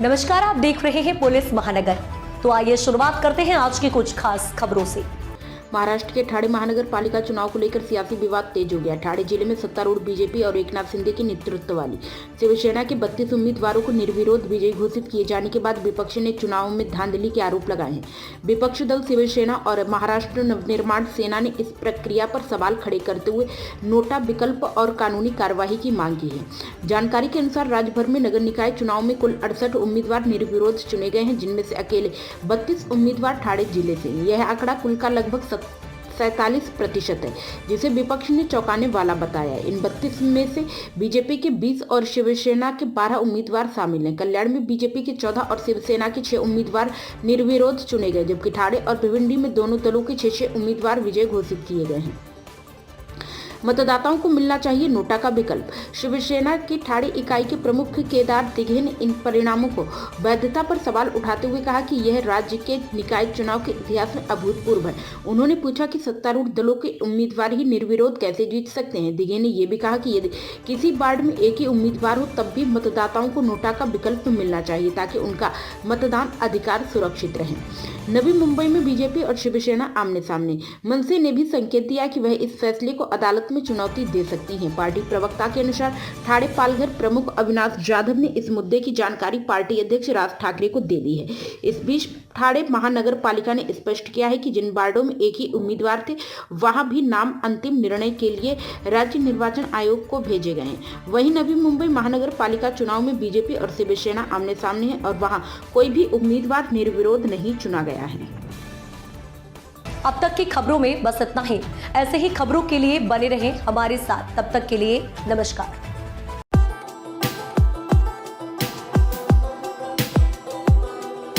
नमस्कार, आप देख रहे हैं पुलिस महानगर। तो आइए शुरुआत करते हैं आज की कुछ खास खबरों से। महाराष्ट्र के ठाणे महानगर पालिका चुनाव को लेकर सियासी विवाद तेज हो गया। ठाणे जिले में सत्तारूढ़ बीजेपी और एकनाथ शिंदे के नेतृत्व वाली शिवसेना के 32 उम्मीदवारों को निर्विरोध विजयी घोषित किए जाने के बाद विपक्ष ने चुनाव में धांधली के आरोप लगाए हैं। विपक्षी दल शिवसेना और महाराष्ट्र नवनिर्माण सेना ने इस प्रक्रिया पर सवाल खड़े करते हुए नोटा विकल्प और कानूनी कार्यवाही की मांग की है। जानकारी के अनुसार राज्य भर में नगर निकाय चुनाव में कुल 68 उम्मीदवार निर्विरोध चुने गए हैं, जिनमें से अकेले 32 उम्मीदवार ठाणे जिले से। यह आंकड़ा कुल का लगभग 47% है, जिसे विपक्ष ने चौंकाने वाला बताया। इन 32 में से बीजेपी के 20 और शिवसेना के 12 उम्मीदवार शामिल हैं। कल्याण में बीजेपी के 14 और शिवसेना के 6 उम्मीदवार निर्विरोध चुने गए, जबकि ठाणे और भिवंडी में दोनों दलों के 6 उम्मीदवार विजय घोषित किए गए हैं। मतदाताओं को मिलना चाहिए नोटा का विकल्प। शिवसेना की ठाणे इकाई के प्रमुख केदार दिघे ने इन परिणामों को वैधता पर सवाल उठाते हुए कहा कि यह राज्य के निकाय चुनाव के इतिहास में अभूतपूर्व है। उन्होंने पूछा कि सत्तारूढ़ दलों के उम्मीदवार ही निर्विरोध कैसे जीत सकते हैं। दिघे ने यह भी कहा कि यदि किसी वार्ड में एक ही उम्मीदवार हो तब भी मतदाताओं को नोटा का विकल्प मिलना चाहिए, ताकि उनका मतदान अधिकार सुरक्षित रहे। नवी मुंबई में बीजेपी और शिवसेना आमने सामने। मनसे ने भी संकेत दिया कि वह इस फैसले को अदालत में चुनौती दे सकती है। पार्टी प्रवक्ता के अनुसार ठाणे पालघर प्रमुख अविनाश जाधव ने इस मुद्दे की जानकारी पार्टी अध्यक्ष राज ठाकरे को दे दी है। इस बीच ठाणे महानगर पालिका ने स्पष्ट किया है कि जिन वार्डों में एक ही उम्मीदवार थे, वहां भी नाम अंतिम निर्णय के लिए राज्य निर्वाचन आयोग को भेजे गए हैं। वहीं नवी मुंबई महानगर पालिका चुनाव में बीजेपी और शिवसेना आमने सामने है और वहां कोई भी उम्मीदवार निर्विरोध नहीं चुना गया है। अब तक की खबरों में बस इतना ही। ऐसे ही खबरों के लिए बने रहें हमारे साथ। तब तक के लिए नमस्कार।